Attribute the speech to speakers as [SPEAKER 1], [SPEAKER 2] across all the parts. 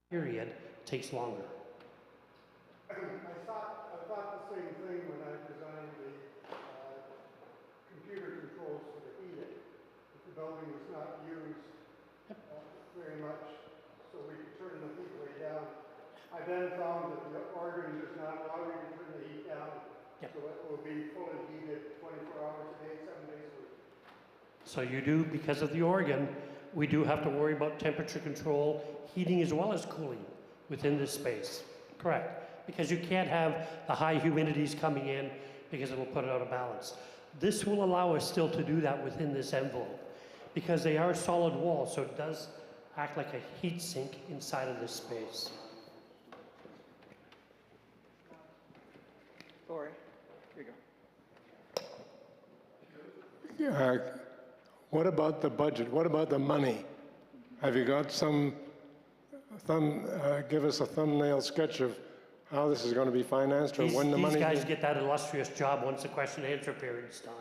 [SPEAKER 1] period takes longer.
[SPEAKER 2] I thought the same thing when I designed the computer controls for the heating. The building was not used very much, so we could turn the heat way down. I then found that the organ does not allow you to turn the heat down, so it will be fully heated 24 hours a day, 7 days a week.
[SPEAKER 1] So you do, because of the organ, we do have to worry about temperature control, heating as well as cooling within this space. Correct. Because you can't have the high humidities coming in because it will put it out of balance. This will allow us still to do that within this envelope because they are solid walls, so it does act like a heat sink inside of this space.
[SPEAKER 3] Lori, here you go.
[SPEAKER 4] What about the budget? What about the money? Have you got some give us a thumbnail sketch of how this is going to be financed or when the money...
[SPEAKER 1] These guys get that illustrious job once the question and answer period is done.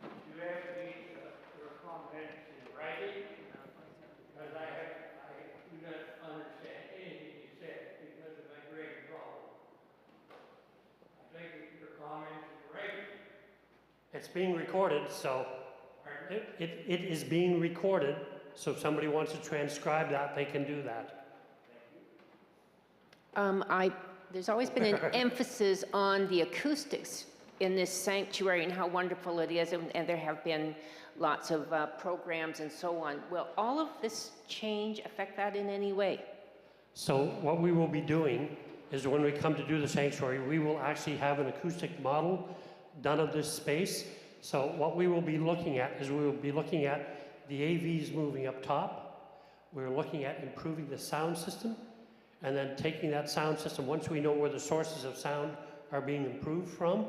[SPEAKER 5] You have to be your comments in writing, because I do not understand anything you said because of my grade problem. I think your comments in writing.
[SPEAKER 1] It's being recorded, so it is being recorded. So if somebody wants to transcribe that, they can do that.
[SPEAKER 3] There's always been an emphasis on the acoustics in this sanctuary and how wonderful it is, and there have been lots of programs and so on. Will all of this change affect that in any way?
[SPEAKER 1] So what we will be doing is when we come to do the sanctuary, we will actually have an acoustic model done of this space. So what we will be looking at is we will be looking at the AVs moving up top. We're looking at improving the sound system and then taking that sound system, once we know where the sources of sound are being improved from,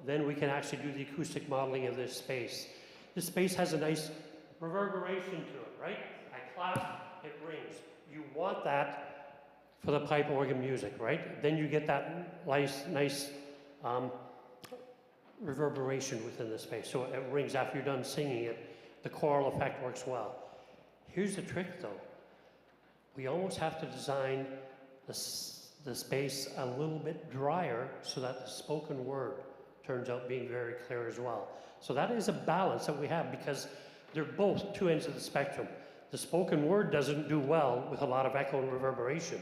[SPEAKER 1] then we can actually do the acoustic modeling of this space. This space has a nice reverberation to it, right? I clap, it rings. You want that for the pipe organ music, right? Then you get that nice reverberation within the space. So it rings after you're done singing it. The choral effect works well. Here's the trick though. We almost have to design the space a little bit drier so that the spoken word turns out being very clear as well. So that is a balance that we have because they're both two ends of the spectrum. The spoken word doesn't do well with a lot of echo and reverberation.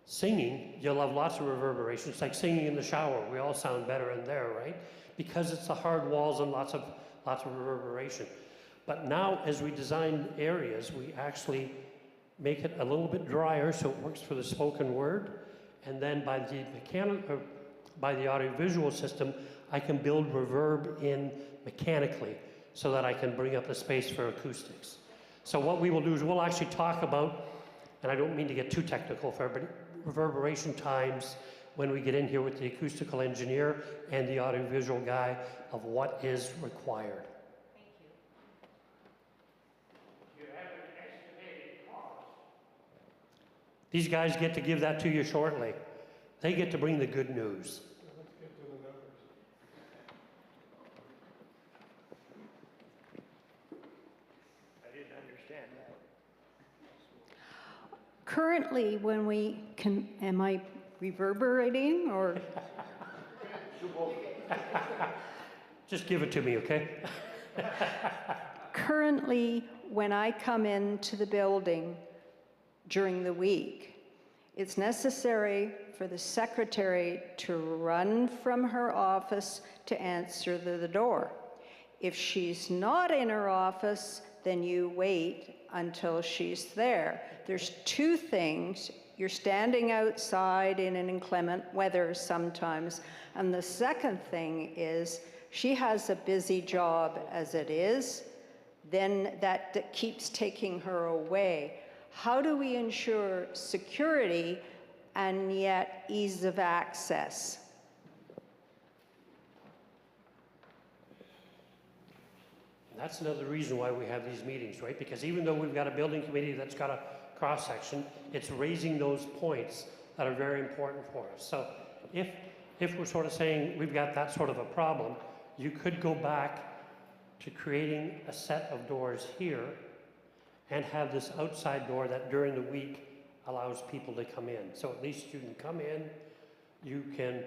[SPEAKER 1] Singing, you'll have lots of reverberation. It's like singing in the shower. We all sound better in there, right? Because it's the hard walls and lots of reverberation. But now, as we design areas, we actually make it a little bit drier so it works for the spoken word. And then by the audiovisual system, I can build reverb in mechanically so that I can bring up the space for acoustics. So what we will do is we'll actually talk about, and I don't mean to get too technical for everybody, reverberation times when we get in here with the acoustical engineer and the audiovisual guy of what is required. These guys get to give that to you shortly. They get to bring the good news.
[SPEAKER 4] Let's get to the numbers.
[SPEAKER 5] I didn't understand that.
[SPEAKER 6] Currently, when we can, am I reverberating or?
[SPEAKER 1] Just give it to me, okay?
[SPEAKER 6] Currently, when I come into the building during the week, it's necessary for the secretary to run from her office to answer the door. If she's not in her office, then you wait until she's there. There's two things. You're standing outside in an inclement weather sometimes. And the second thing is she has a busy job as it is, then that keeps taking her away. How do we ensure security and yet ease of access?
[SPEAKER 1] That's another reason why we have these meetings, right? Because even though we've got a building committee that's got a cross-section, it's raising those points that are very important for us. So if we're sort of saying we've got that sort of a problem, you could go back to creating a set of doors here and have this outside door that during the week allows people to come in. So at least you can come in, you can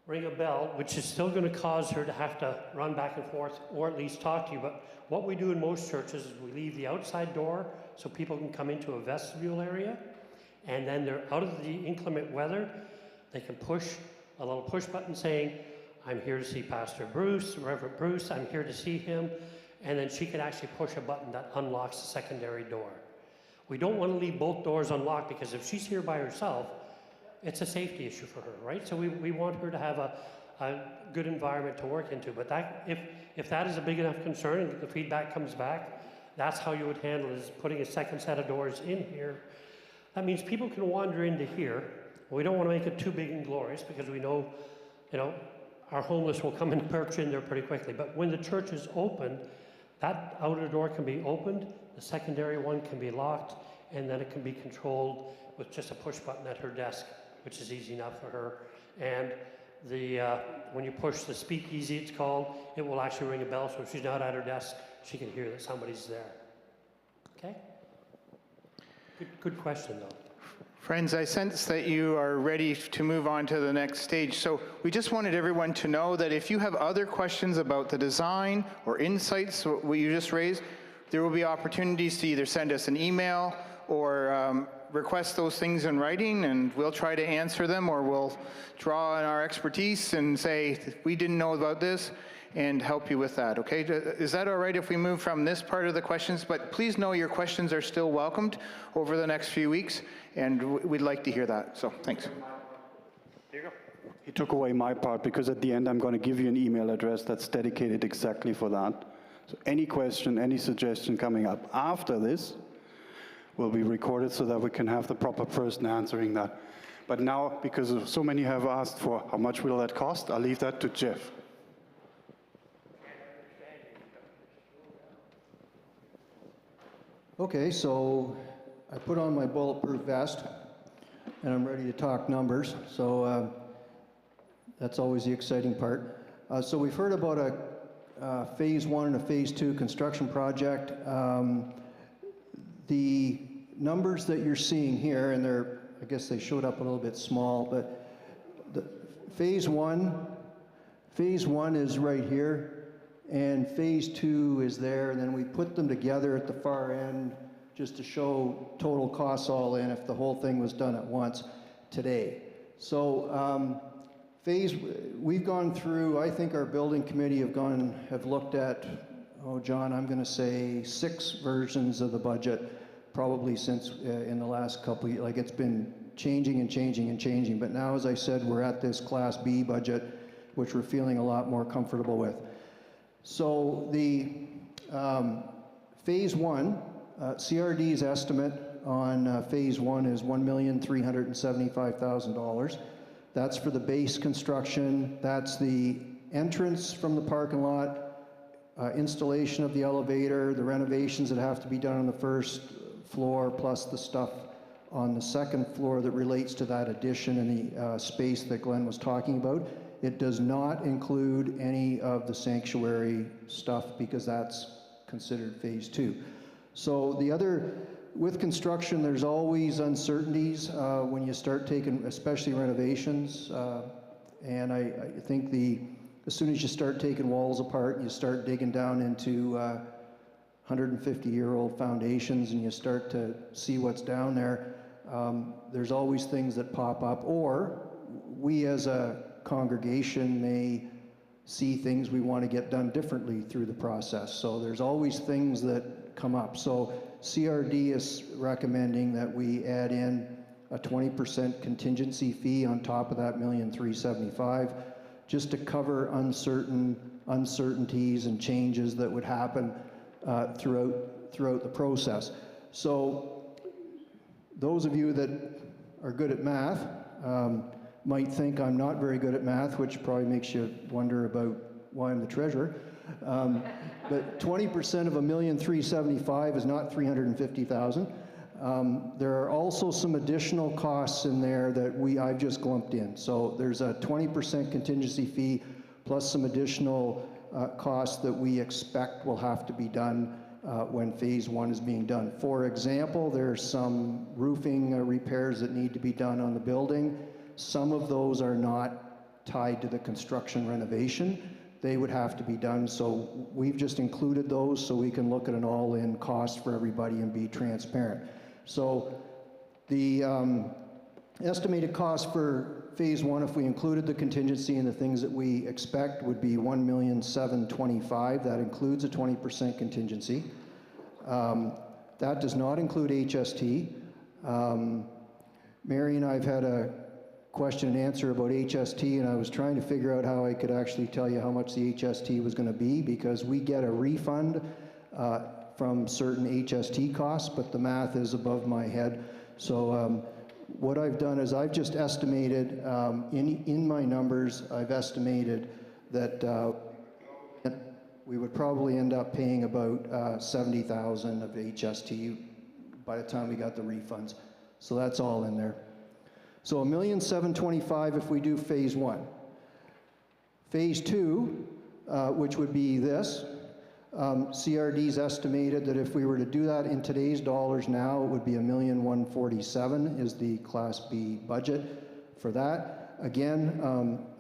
[SPEAKER 1] ring a bell, which is still going to cause her to have to run back and forth or at least talk to you. But what we do in most churches is we leave the outside door so people can come into a vestibule area, and then they're out of the inclement weather. They can push a little push button saying, I'm here to see Pastor Bruce, Reverend Bruce, I'm here to see him. And then she can actually push a button that unlocks the secondary door. We don't want to leave both doors unlocked, because if she's here by herself, it's a safety issue for her, right? So we want her to have a good environment to work into. But that, if that is a big enough concern and the feedback comes back, that's how you would handle it, is putting a second set of doors in here. That means people can wander into here. We don't want to make it too big and glorious, because we know, our homeless will come and perch in there pretty quickly. But when the church is open, that outer door can be opened, the secondary one can be locked, and then it can be controlled with just a push button at her desk, which is easy enough for her. And when you push the speakeasy, it's called, it will actually ring a bell, so if she's not at her desk, she can hear that somebody's there. Okay? Good question, though.
[SPEAKER 7] Friends, I sense that you are ready to move on to the next stage. So we just wanted everyone to know that if you have other questions about the design or insights, what you just raised, there will be opportunities to either send us an email or request those things in writing, and we'll try to answer them, or we'll draw on our expertise and say, we didn't know about this, and help you with that, okay? Is that all right if we move from this part of the questions? But please know your questions are still welcomed over the next few weeks, and we'd like to hear that, so thanks. There you go.
[SPEAKER 8] He took away my part, because at the end I'm going to give you an email address that's dedicated exactly for that. So any question, any suggestion coming up after this will be recorded so that we can have the proper person answering that. But now, because so many have asked for how much will that cost, I'll leave that to Jeff.
[SPEAKER 9] Okay, so I put on my bulletproof vest and I'm ready to talk numbers. So that's always the exciting part. So we've heard about a phase 1 and a phase 2 construction project. The numbers that you're seeing here, and I guess they showed up a little bit small, but the phase 1 is right here. And phase 2 is there, and then we put them together at the far end just to show total costs all in if the whole thing was done at once today. So we've gone through, I think our building committee have looked at, John, I'm gonna say 6 versions of the budget, probably since in the last couple of years. Like, it's been changing and changing and changing, but now, as I said, we're at this Class B budget, which we're feeling a lot more comfortable with. So the phase 1, CRD's estimate on phase 1 is $1,375,000. That's for the base construction. That's the entrance from the parking lot, installation of the elevator, the renovations that have to be done on the first floor, plus the stuff on the second floor that relates to that addition and the space that Glenn was talking about. It does not include any of the sanctuary stuff, because that's considered phase 2. So with construction, there's always uncertainties when you start taking, especially renovations. And I think as soon as you start taking walls apart, you start digging down into 150-year-old foundations, and you start to see what's down there. There's always things that pop up, or we as a congregation may see things we want to get done differently through the process. So there's always things that come up. So CRD is recommending that we add in a 20% contingency fee on top of that $1,375,000, just to cover uncertainties and changes that would happen throughout the process. So those of you that are good at math, might think I'm not very good at math, which probably makes you wonder about why I'm the treasurer. But 20% of $1,375,000 is not $350,000. There are also some additional costs in there that I've just lumped in. So there's a 20% contingency fee plus some additional costs that we expect will have to be done when phase one is being done. For example, there's some roofing repairs that need to be done on the building. Some of those are not tied to the construction renovation. They would have to be done, so we've just included those so we can look at an all-in cost for everybody and be transparent. So the estimated cost for phase one, if we included the contingency and the things that we expect, would be $1,725,000. That includes a 20% contingency. That does not include HST. Mary and I have had a question and answer about HST, and I was trying to figure out how I could actually tell you how much the HST was going to be, because we get a refund from certain HST costs, but the math is above my head. So what I've done is I've just estimated, in my numbers, I've estimated that we would probably end up paying about $70,000 of HST by the time we got the refunds. So that's all in there. So $1,725,000 if we do phase one. Phase two, which would be this, CRD's estimated that if we were to do that in today's dollars now, it would be $1,147,000 is the Class B budget for that. Again,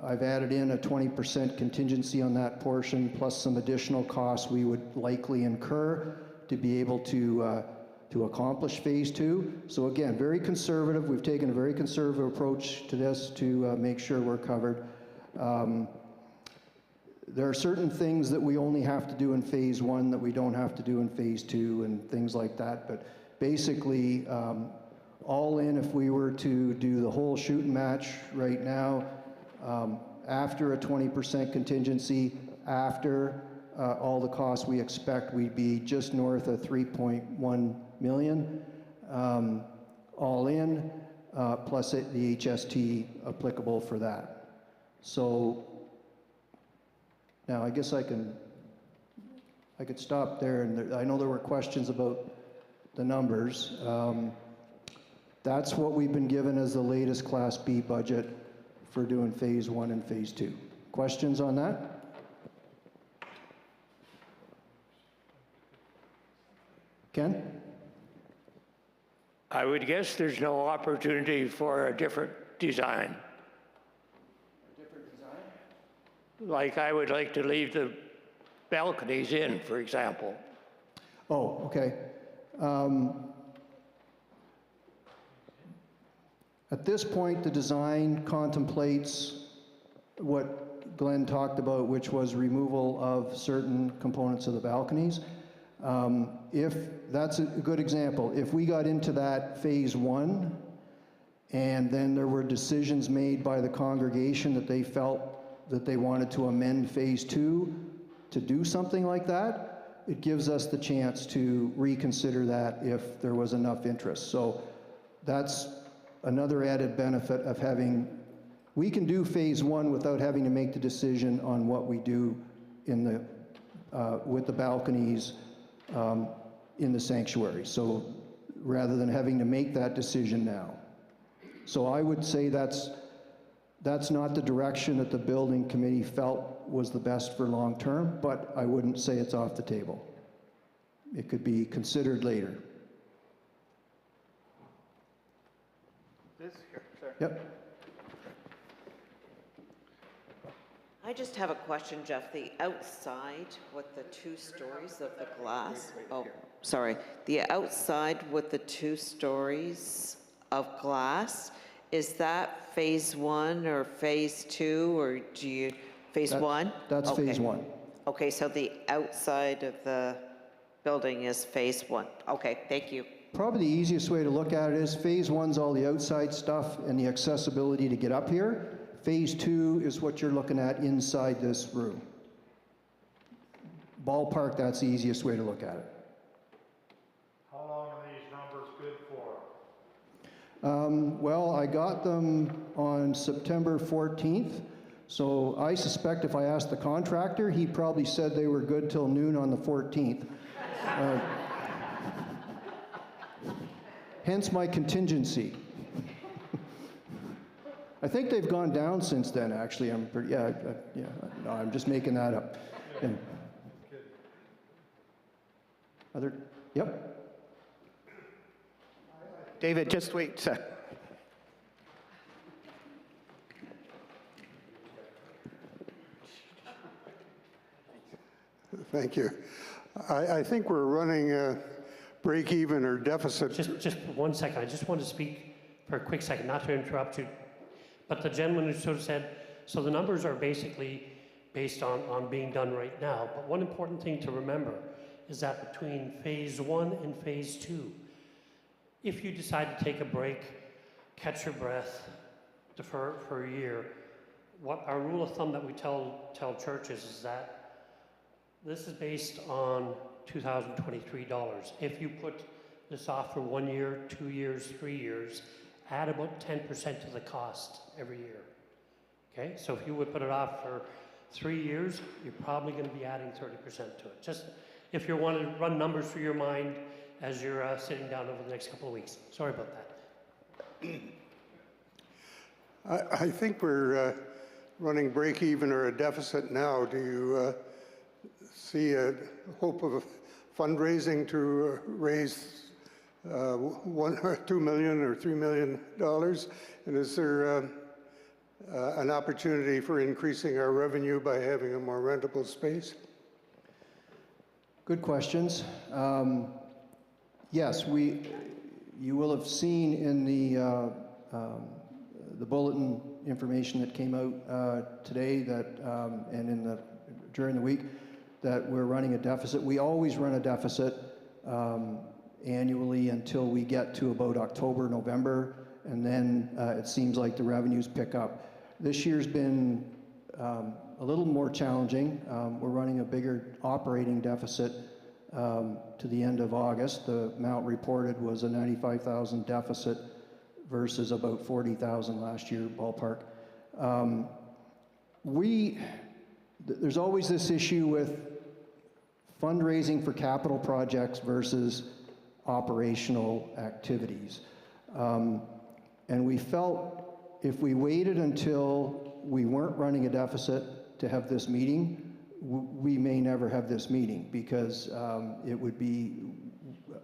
[SPEAKER 9] I've added in a 20% contingency on that portion, plus some additional costs we would likely incur to be able to accomplish phase two. So again, very conservative. We've taken a very conservative approach to this to make sure we're covered. There are certain things that we only have to do in phase one that we don't have to do in phase two and things like that. But basically, all in, if we were to do the whole shoot and match right now, after a 20% contingency, after all the costs we expect, we'd be just north of 3.1 million, all in, plus the HST applicable for that. So now I guess I could stop there, and I know there were questions about the numbers. That's what we've been given as the latest Class B budget for doing phase one and phase two. Questions on that? Ken?
[SPEAKER 5] I would guess there's no opportunity for a different design.
[SPEAKER 9] A different design?
[SPEAKER 5] Like I would like to leave the balconies in, for example.
[SPEAKER 9] Oh, okay. At this point, the design contemplates what Glenn talked about, which was removal of certain components of the balconies. If that's a good example, if we got into that phase one, and then there were decisions made by the congregation that they felt that they wanted to amend phase two to do something like that, it gives us the chance to reconsider that if there was enough interest. So that's another added benefit of having, we can do phase one without having to make the decision on what we do in the, with the balconies in the sanctuary. So rather than having to make that decision now. So I would say that's not the direction that the building committee felt was the best for long term, but I wouldn't say it's off the table. It could be considered later.
[SPEAKER 7] This here, sir.
[SPEAKER 9] Yep.
[SPEAKER 10] I just have a question, Jeff. The outside with the 2 stories of the glass. Oh, sorry. The outside with the 2 stories of glass, is that phase one or phase two, or do you, phase one?
[SPEAKER 9] That's
[SPEAKER 10] Okay.
[SPEAKER 9] phase one.
[SPEAKER 10] Okay, so the outside of the building is phase one. Okay, thank you.
[SPEAKER 9] Probably the easiest way to look at it is phase one's all the outside stuff and the accessibility to get up here. Phase two is what you're looking at inside this room. Ballpark, that's the easiest way to look at it.
[SPEAKER 11] How long are these numbers good for?
[SPEAKER 9] Well, I got them on September 14th, so I suspect if I asked the contractor, he probably said they were good till noon on the 14th. Hence my contingency. I think they've gone down since then, actually. No, I'm just making that up. Okay. Other, yep.
[SPEAKER 7] David, just wait a sec.
[SPEAKER 2] Thank you. I think we're running a break-even or deficit.
[SPEAKER 1] Just 1 second, I just want to speak for a quick second, not to interrupt you. But the gentleman who sort of said, so the numbers are basically based on being done right now. But one important thing to remember is that between phase 1 and phase 2, if you decide to take a break, catch your breath, defer for a year, what our rule of thumb that we tell churches is that this is based on 2023 dollars. If you put this off for 1 year, 2 years, 3 years, add about 10% to the cost every year. Okay, so if you would put it off for 3 years, you're probably going to be adding 30% to it. Just if you want to run numbers through your mind as you're sitting down over the next couple of weeks. Sorry about that.
[SPEAKER 2] I think we're running break-even or a deficit now. Do you see a hope of fundraising to raise $1 or $2 million or $3 million? And is there an opportunity for increasing our revenue by having a more rentable space?
[SPEAKER 9] Good questions. Yes, you will have seen in the bulletin information that came out today that, and during the week, that we're running a deficit. We always run a deficit annually until we get to about October, November, and then it seems like the revenues pick up. This year's been a little more challenging. We're running a bigger operating deficit to the end of August. The amount reported was a $95,000 deficit versus about $40,000 last year, ballpark. There's always this issue with fundraising for capital projects versus operational activities. And we felt if we waited until we weren't running a deficit to have this meeting, we may never have this meeting because it would be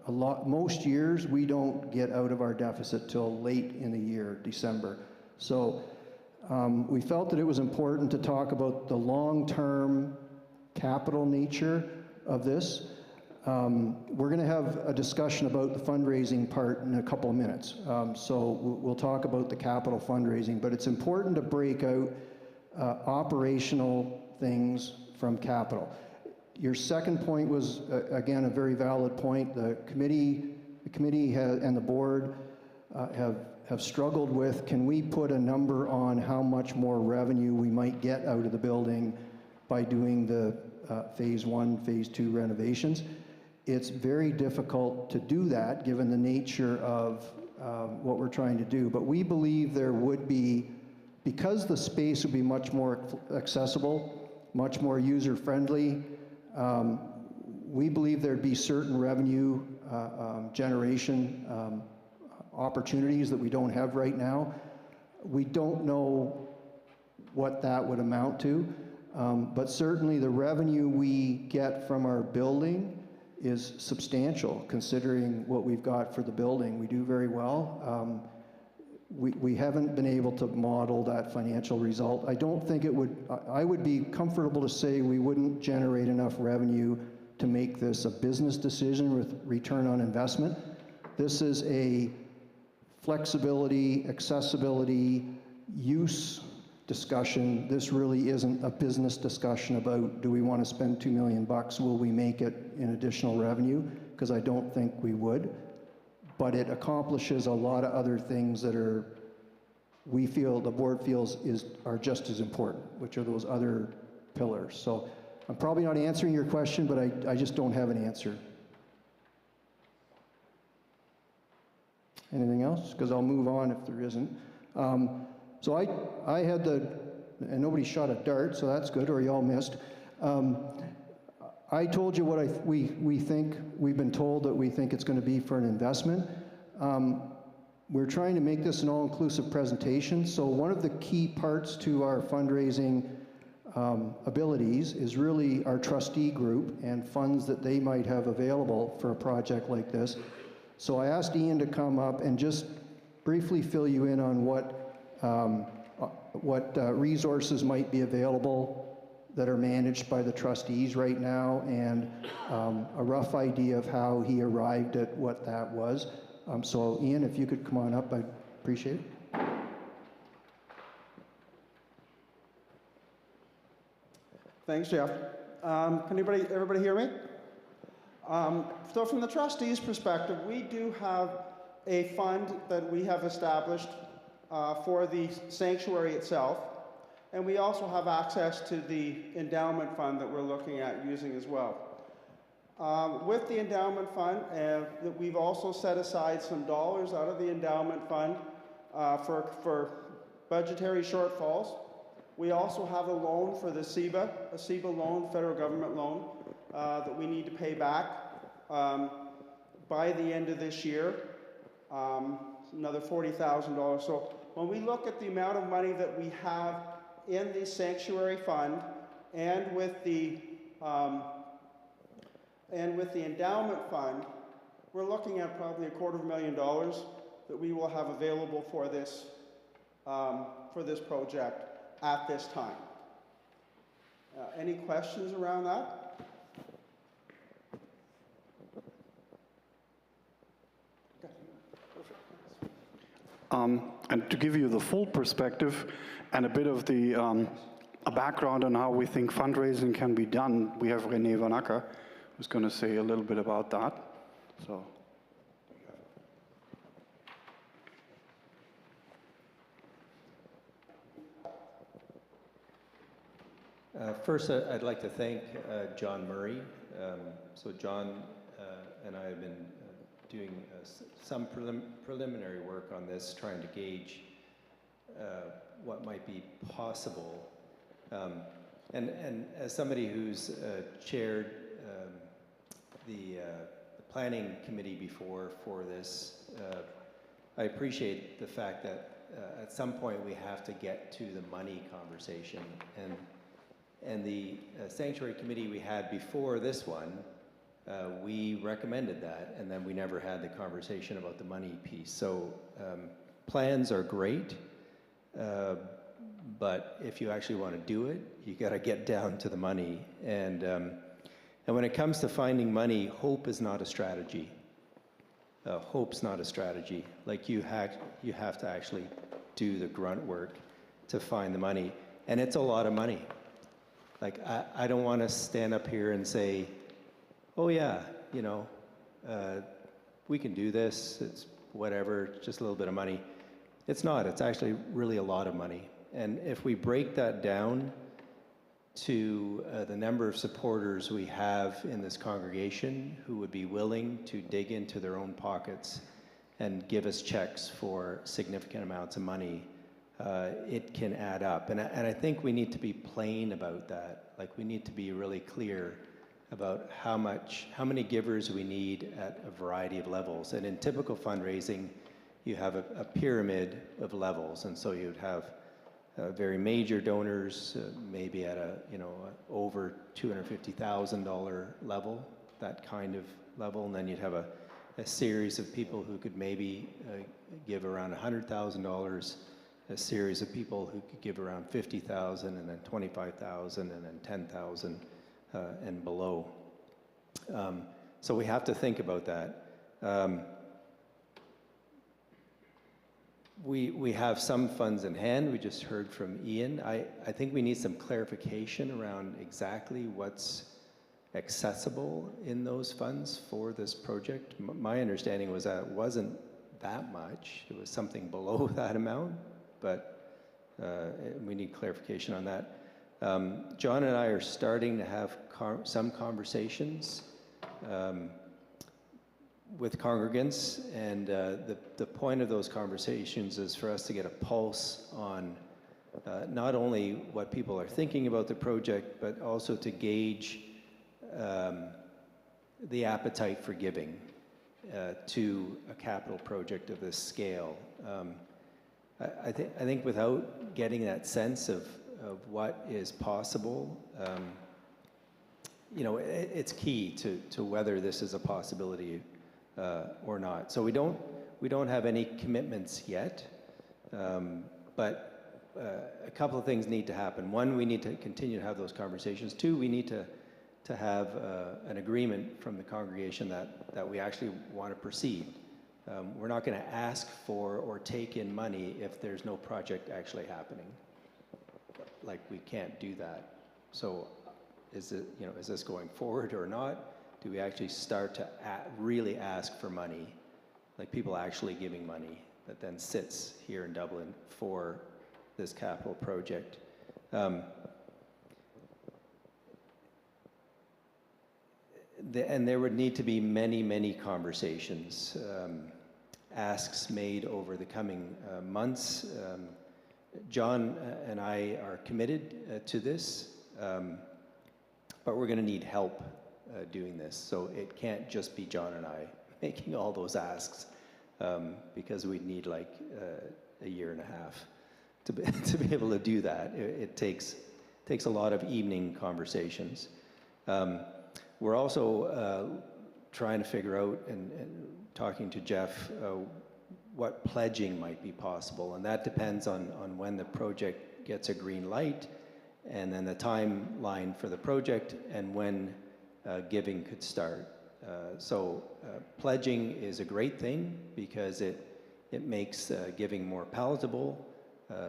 [SPEAKER 9] most years we don't get out of our deficit till late in the year, December. So we felt that it was important to talk about the long-term capital nature of this. We're going to have a discussion about the fundraising part in a couple of minutes. So we'll talk about the capital fundraising, but it's important to break out operational things from capital. Your second point was, again, a very valid point. The committee and the board have struggled with, can we put a number on how much more revenue we might get out of the building by doing the phase 1, phase 2 renovations? It's very difficult to do that given the nature of what we're trying to do. But we believe there would be, because the space would be much more accessible, much more user-friendly, we believe there'd be certain revenue generation opportunities that we don't have right now. We don't know what that would amount to, but certainly the revenue we get from our building is substantial considering what we've got for the building. We do very well. We haven't been able to model that financial result. I don't think it would, I would be comfortable to say we wouldn't generate enough revenue to make this a business decision with return on investment. This is a flexibility, accessibility, use discussion. This really isn't a business discussion about, do we want to spend $2 million? Will we make it in additional revenue? Because I don't think we would. But it accomplishes a lot of other things that are, we feel, the board feels are just as important, which are those other pillars. So I'm probably not answering your question, but I just don't have an answer. Anything else? Because I'll move on if there isn't. So I had and nobody shot a dart, so that's good, or y'all missed. I told you what we think, we've been told that we think it's going to be for an investment. We're trying to make this an all-inclusive presentation, so one of the key parts to our fundraising abilities is really our trustee group and funds that they might have available for a project like this. So I asked Ian to come up and just briefly fill you in on what resources might be available that are managed by the trustees right now, and a rough idea of how he arrived at what that was. So Ian, if you could come on up, I'd appreciate it.
[SPEAKER 12] Thanks, Jeff. Can everybody hear me? So from the trustees' perspective, we do have a fund that we have established for the sanctuary itself, and we also have access to the endowment fund that we're looking at using as well. With the endowment fund, we've also set aside some dollars out of the endowment fund for budgetary shortfalls. We also have a loan for the SEBA, a SEBA loan, federal government loan, that we need to pay back by the end of this year, another $40,000. So when we look at the amount of money that we have in the sanctuary fund and with the endowment fund, we're looking at probably $250,000 that we will have available for this project at this time. Any questions around that?
[SPEAKER 8] And to give you the full perspective and a bit of the a background on how we think fundraising can be done, we have René Van Acker, who's going to say a little bit about that. So.
[SPEAKER 13] First, I'd like to thank John Murray. So John and I have been doing some preliminary work on this, trying to gauge what might be possible. And as somebody who's chaired the planning committee before for this, I appreciate the fact that at some point we have to get to the money conversation. And the sanctuary committee we had before this one, we recommended that, and then we never had the conversation about the money piece. So plans are great, but if you actually want to do it, you got to get down to the money. And when it comes to finding money, hope is not a strategy. Hope's not a strategy. Like you have to actually do the grunt work to find the money, and it's a lot of money. Like, I don't want to stand up here and say, oh yeah, you know, we can do this, it's whatever, just a little bit of money. It's not, it's actually really a lot of money. And if we break that down to the number of supporters we have in this congregation who would be willing to dig into their own pockets and give us checks for significant amounts of money, it can add up. And I think we need to be plain about that. Like, we need to be really clear about how many givers we need at a variety of levels. And in typical fundraising, you have a pyramid of levels. And so you'd have very major donors, maybe at over $250,000 level, that kind of level. And then you'd have a series of people who could maybe give around $100,000, a series of people who could give around $50,000, and then $25,000, and then $10,000 and below. So we have to think about that. We have some funds in hand. We just heard from Ian. I think we need some clarification around exactly what's accessible in those funds for this project. My understanding was that it wasn't that much. It was something below that amount, but we need clarification on that. John and I are starting to have some conversations with congregants, and the point of those conversations is for us to get a pulse on not only what people are thinking about the project, but also to gauge the appetite for giving to a capital project of this scale. I think without getting that sense of what is possible, you know, it's key to whether this is a possibility or not. So we don't have any commitments yet, but a couple of things need to happen. One, we need to continue to have those conversations. Two, we need to have an agreement from the congregation that we actually want to proceed. We're not going to ask for or take in money if there's no project actually happening. Like, we can't do that. So is this going forward or not? Do we actually start to really ask for money, like people actually giving money that then sits here in Dublin for this capital project? And there would need to be many, many conversations, asks made over the coming months. John and I are committed to this, but we're going to need help doing this. So it can't just be John and I making all those asks, because we'd need like a year and a half to be able to do that. It takes a lot of evening conversations. We're also trying to figure out and talking to Jeff what pledging might be possible, and that depends on when the project gets a green light, and then the timeline for the project, and when giving could start. So pledging is a great thing because it makes giving more palatable.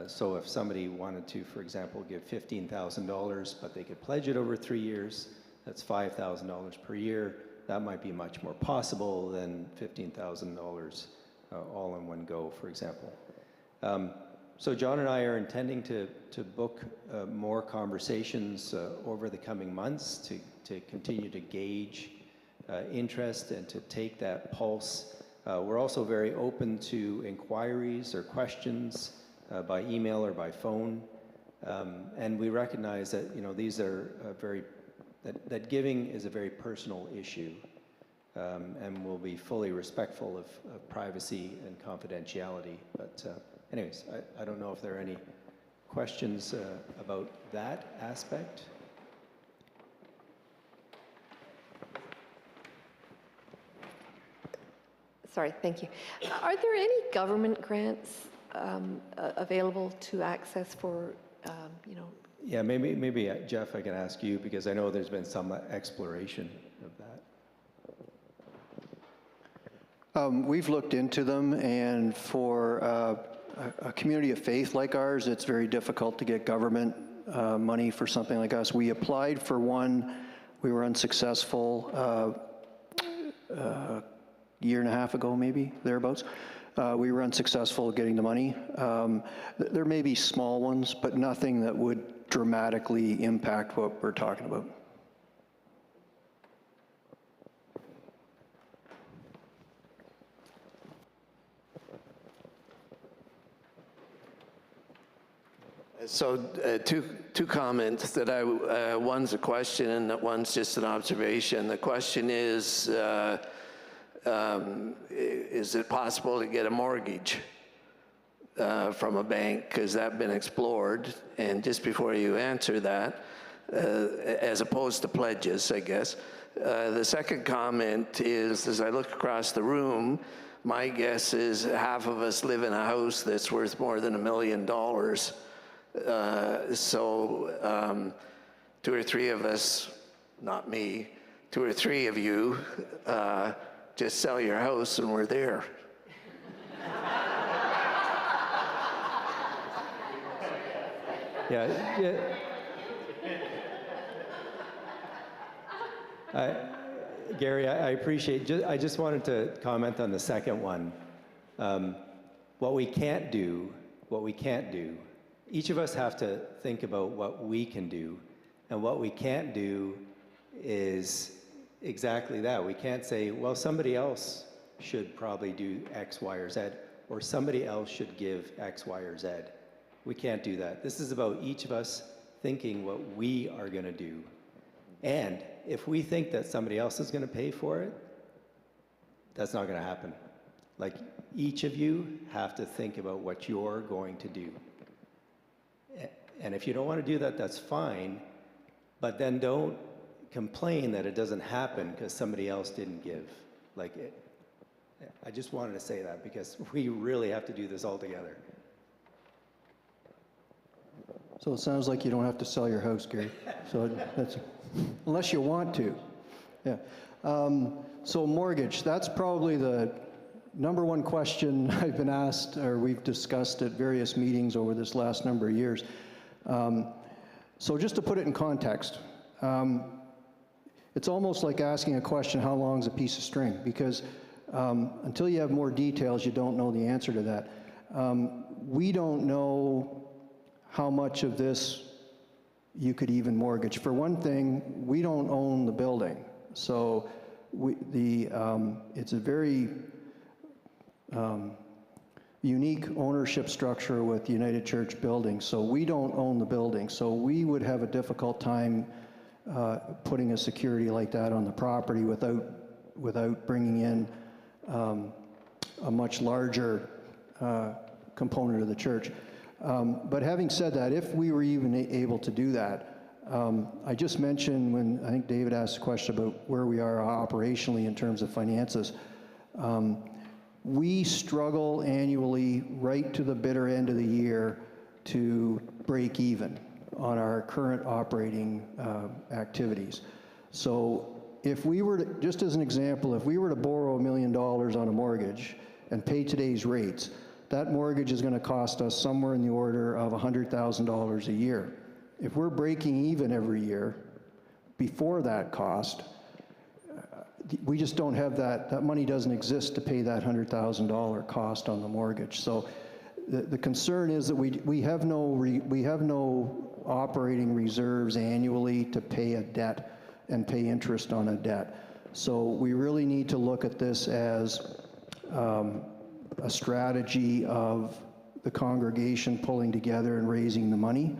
[SPEAKER 13] So if somebody wanted to, for example, give $15,000, but they could pledge it over 3 years, that's $5,000 per year. That might be much more possible than $15,000 all in one go, for example. So John and I are intending to book more conversations over the coming months to continue to gauge interest and to take that pulse. We're also very open to inquiries or questions by email or by phone. And we recognize that, you know, these are that giving is a very personal issue, and we'll be fully respectful of privacy and confidentiality. But anyways, I don't know if there are any questions about that aspect.
[SPEAKER 14] Sorry, thank you. Are there any government grants available to access for, you know?
[SPEAKER 13] Yeah, maybe Jeff, I can ask you, because I know there's been some exploration of that.
[SPEAKER 9] We've looked into them, and for a community of faith like ours, it's very difficult to get government money for something like us. We applied for one. We were unsuccessful a year and a half ago, maybe, thereabouts. We were unsuccessful getting the money. There may be small ones, but nothing that would dramatically impact what we're talking about.
[SPEAKER 15] So two comments that one's a question and one's just an observation. The question is it possible to get a mortgage from a bank? Has that been explored? And just before you answer that, as opposed to pledges, I guess, the second comment is, as I look across the room, my guess is half of us live in a house that's worth more than $1 million. So 2 or 3 of us, not me, 2 or 3 of you, just sell your house and we're there.
[SPEAKER 13] Yeah. Gary, I appreciate. I just wanted to comment on the second one. What we can't do. Each of us have to think about what we can do, and what we can't do is exactly that. We can't say, well, somebody else should probably do X, Y, or Z, or somebody else should give X, Y, or Z. We can't do that. This is about each of us thinking what we are going to do. And if we think that somebody else is going to pay for it, that's not going to happen. Like, each of you have to think about what you're going to do. And if you don't want to do that, that's fine, but then don't complain that it doesn't happen because somebody else didn't give. Like, I just wanted to say that because we really have to do this all together.
[SPEAKER 9] So it sounds like you don't have to sell your house, Gary. So that's, unless you want to. Yeah. So mortgage, that's probably the number one question I've been asked, or we've discussed at various meetings over this last number of years. So just to put it in context, it's almost like asking a question, how long is a piece of string? Because until you have more details, you don't know the answer to that. We don't know how much of this you could even mortgage. For one thing, we don't own the building. So it's a very unique ownership structure with United Church Building. So we don't own the building. So we would have a difficult time putting a security like that on the property without bringing in a much larger component of the church. But having said that, if we were even able to do that, I just mentioned when I think David asked a question about where we are operationally in terms of finances. We struggle annually right to the bitter end of the year to break even on our current operating activities. So if we were to, just as an example, if we were to borrow $1 million on a mortgage and pay today's rates, that mortgage is going to cost us somewhere in the order of $100,000 a year. If we're breaking even every year before that cost, we just don't have that money doesn't exist to pay that $100,000 cost on the mortgage. So the concern is that we have no operating reserves annually to pay a debt and pay interest on a debt. So we really need to look at this as a strategy of the congregation pulling together and raising the money.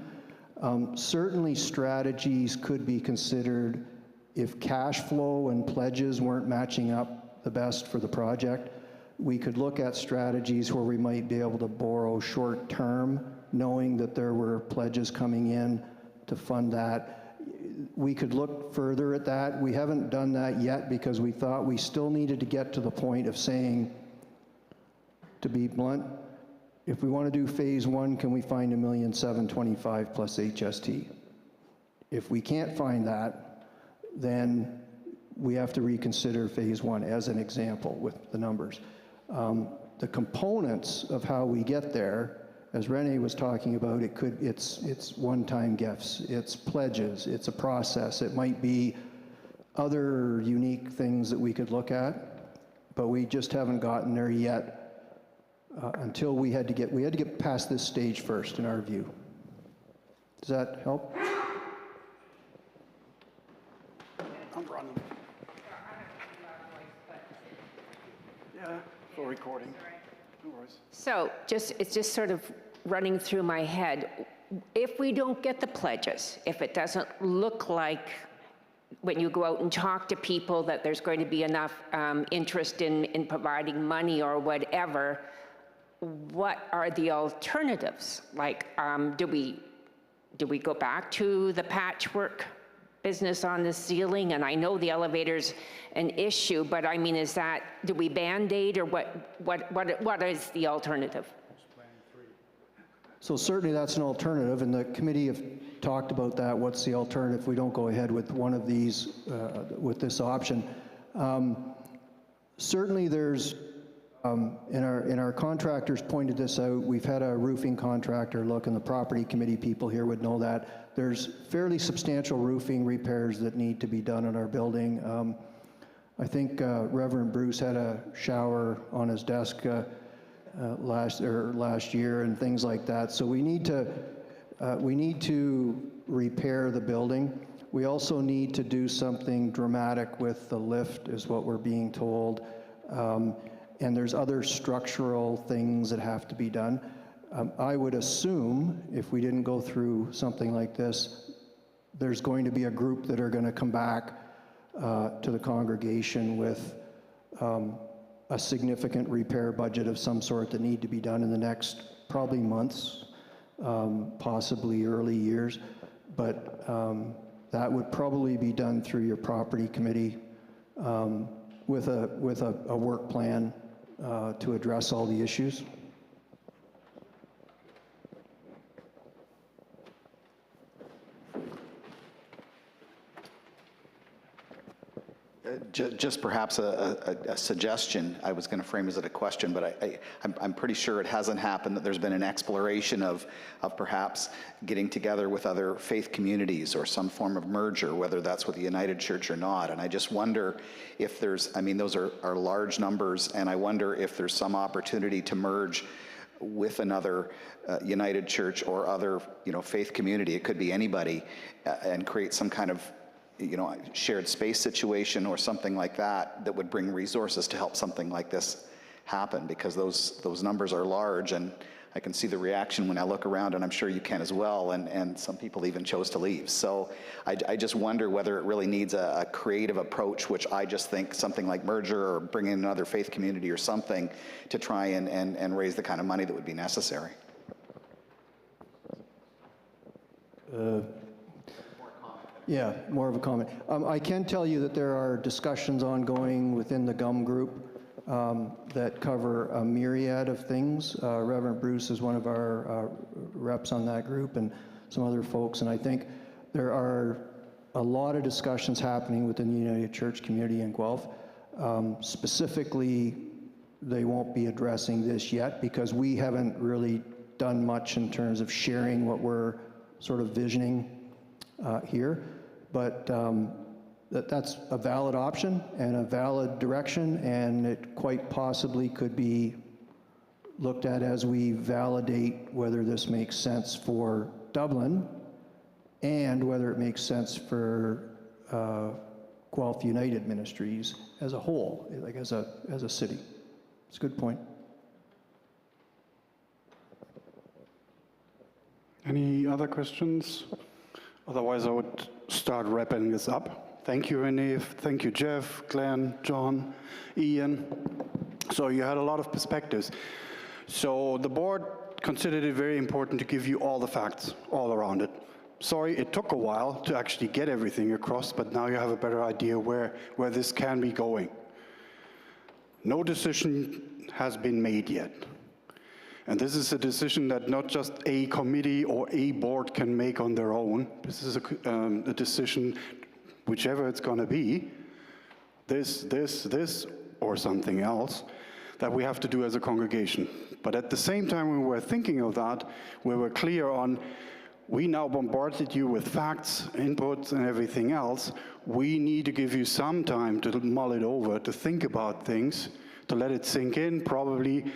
[SPEAKER 9] Certainly strategies could be considered if cash flow and pledges weren't matching up the best for the project. We could look at strategies where we might be able to borrow short term, knowing that there were pledges coming in to fund that. We could look further at that. We haven't done that yet because we thought we still needed to get to the point of saying, to be blunt, if we want to do phase one, can we find $1,725,000 plus HST? If we can't find that, then we have to reconsider phase one as an example with the numbers. The components of how we get there, as Renee was talking about, it's one-time gifts, it's pledges, it's a process, it might be other unique things that we could look at, but we just haven't gotten there yet. Until we had to get past this stage first, in our view. Does that help?
[SPEAKER 12] I'm running. Yeah, for recording. No worries.
[SPEAKER 3] So it's just sort of running through my head. If we don't get the pledges, if it doesn't look like when you go out and talk to people that there's going to be enough interest in providing money or whatever, what are the alternatives? Like, do we go back to the patchwork business on the ceiling? And I know the elevator's an issue, but I mean, do we Band-Aid, or what is the alternative?
[SPEAKER 9] So certainly that's an alternative, and the committee have talked about that. What's the alternative if we don't go ahead with one of these, with this option? Certainly there's, and our contractors pointed this out. We've had a roofing contractor look, and the property committee people here would know that. There's fairly substantial roofing repairs that need to be done in our building. I think Reverend Bruce had a shower on his desk last year and things like that. So we need to repair the building. We also need to do something dramatic with the lift, is what we're being told. And there's other structural things that have to be done. I would assume if we didn't go through something like this, there's going to be a group that are going to come back to the congregation with a significant repair budget of some sort that need to be done in the next probably months. possibly early years. But that would probably be done through your property committee with a work plan to address all the issues.
[SPEAKER 16] Just perhaps a suggestion. I was going to frame as it a question, but I'm pretty sure it hasn't happened that there's been an exploration of perhaps getting together with other faith communities or some form of merger, whether that's with the United Church or not. And I just wonder if there's, I mean, those are large numbers, and I wonder if there's some opportunity to merge with another United Church or other, faith community. It could be anybody, and create some kind of shared space situation or something like that that would bring resources to help something like this happen, because those numbers are large, and I can see the reaction when I look around, and I'm sure you can as well, and some people even chose to leave. So I just wonder whether it really needs a creative approach, which I just think something like merger or bring in another faith community or something to try and raise the kind of money that would be necessary.
[SPEAKER 9] Yeah, more of a comment. I can tell you that there are discussions ongoing within the GUM group that cover a myriad of things. Reverend Bruce is one of our reps on that group, and some other folks, and I think there are a lot of discussions happening within the United Church community in Guelph. Specifically, they won't be addressing this yet because we haven't really done much in terms of sharing what we're sort of visioning here. But that's a valid option and a valid direction, and it quite possibly could be looked at as we validate whether this makes sense for Dublin and whether it makes sense for Guelph United Ministries as a whole, like as a city. It's a good point.
[SPEAKER 8] Any other questions? Otherwise, I would start wrapping this up. Thank you, Renee. Thank you, Jeff, Glenn, John, Ian. So you had a lot of perspectives. So the board considered it very important to give you all the facts all around it. Sorry, it took a while to actually get everything across, but now you have a better idea where this can be going. No decision has been made yet. And this is a decision that not just a committee or a board can make on their own. This is a decision, whichever it's going to be, this, or something else, that we have to do as a congregation. But at the same time, when we were thinking of that, we were clear on, we now bombarded you with facts, inputs, and everything else. We need to give you some time to mull it over, to think about things, to let it sink in, probably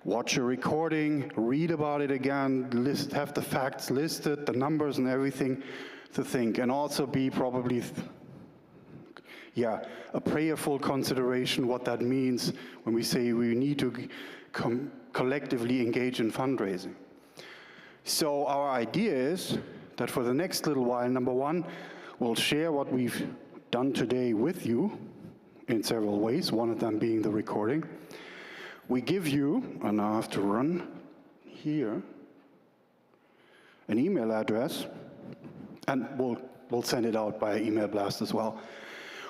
[SPEAKER 8] watch a recording, read about it again, have the facts listed, the numbers and everything to think, and also be probably, a prayerful consideration what that means when we say we need to collectively engage in fundraising. So our idea is that for the next little while, number one, we'll share what we've done today with you in several ways, one of them being the recording. We give you, and I have to run here, an email address, and we'll send it out by email blast as well,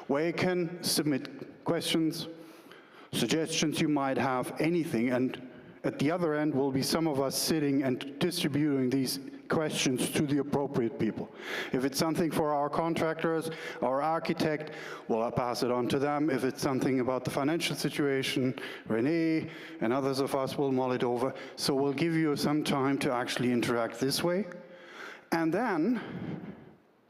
[SPEAKER 8] where you can submit questions, suggestions you might have, anything, and at the other end will be some of us sitting and distributing these questions to the appropriate people. If it's something for our contractors, our architect, we'll pass it on to them. If it's something about the financial situation, Renee and others of us will mull it over. So we'll give you some time to actually interact this way. And then,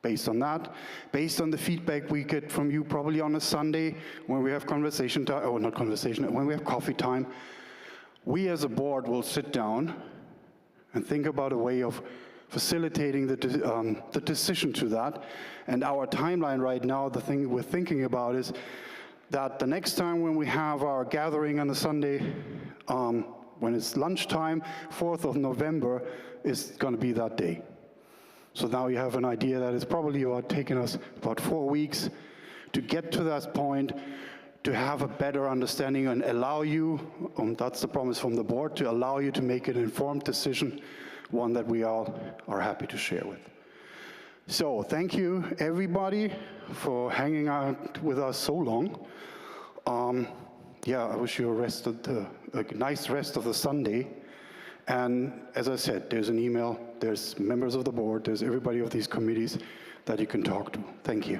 [SPEAKER 8] based on that, based on the feedback we get from you probably on a Sunday when we have conversation time, or not conversation, when we have coffee time, we as a board will sit down and think about a way of facilitating the decision to that. And our timeline right now, the thing we're thinking about is that the next time when we have our gathering on a Sunday, when it's lunchtime, 4th of November, is going to be that day. So now you have an idea that it's probably taking us about 4 weeks to get to that point, to have a better understanding and allow you, that's the promise from the board, to allow you to make an informed decision one that we all are happy to share with. So thank you, everybody, for hanging out with us so long. Yeah, I wish you a nice rest of the Sunday. And as I said, there's an email, there's members of the board, there's everybody of these committees that you can talk to. Thank you.